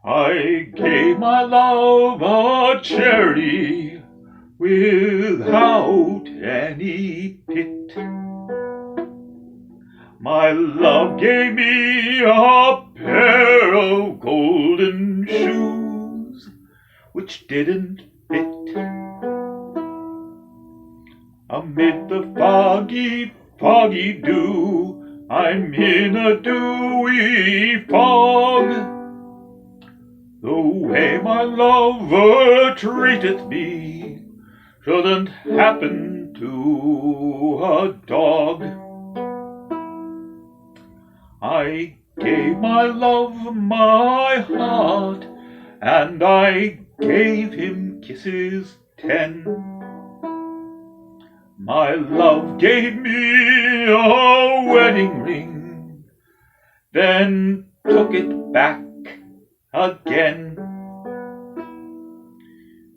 I gave my love a charity without any pit. My love gave me a pair of golden shoes which didn't fit. Amid the foggy, foggy dew, I'm in a dewy fog. The way my lover treateth me shouldn't happen to a dog. I gave my love my heart, and I gave him kisses 10. My love gave me a wedding ring, then took it back again.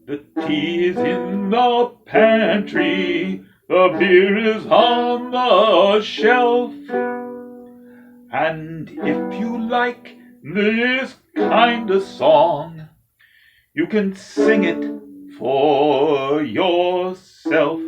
The tea is in the pantry, the beer is on the shelf, and if you like this kind of song, you can sing it for yourself.